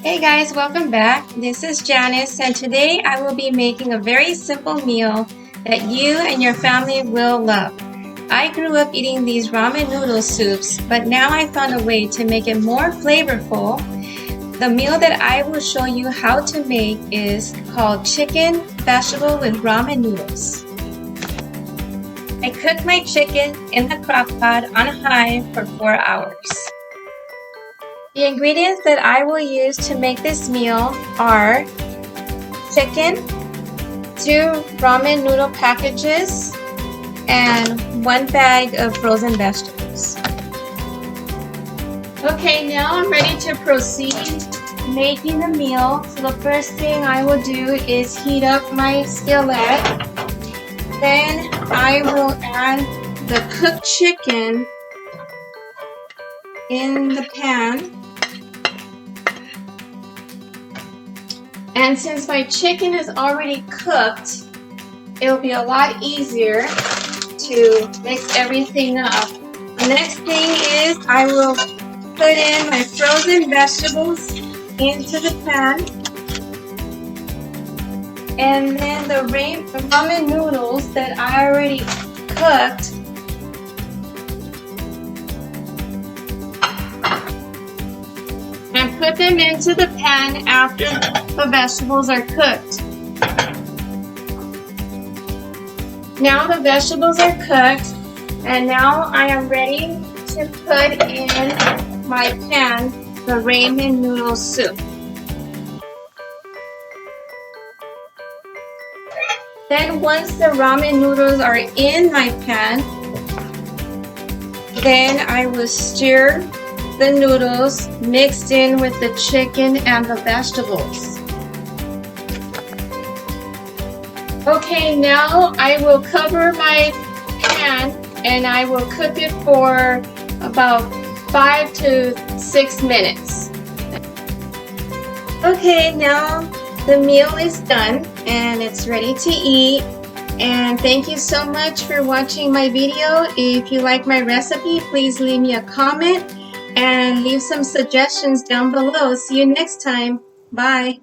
Hey guys, welcome back. This is Janice, and today I will be making a very simple meal that you and your family will love. I grew up eating these ramen noodle soups, but now I found a way to make it more flavorful. The meal that I will show you how to make is called chicken vegetable with ramen noodles. I cooked my chicken in the crock pot on high for 4 hours. The ingredients that I will use to make this meal are chicken, 2 ramen noodle packages, and 1 bag of frozen vegetables. Okay, now I'm ready to proceed making the meal. So the first thing I will do is heat up my skillet. Then I will add the cooked chicken in the pan. And since my chicken is already cooked, it'll be a lot easier to mix everything up. The next thing is I will put in my frozen vegetables into the pan. And then the ramen noodles that I already cooked, and put them into the pan after the vegetables are cooked. Now the vegetables are cooked, and now I am ready to put in my pan the ramen noodle soup. Then once the ramen noodles are in my pan, then I will stir the noodles mixed in with the chicken and the vegetables. Okay, now I will cover my pan and I will cook it for about 5 to 6 minutes. Okay, now the meal is done and it's ready to eat. And thank you so much for watching my video. If you like my recipe, please leave me a comment and leave some suggestions down below. See you next time. Bye.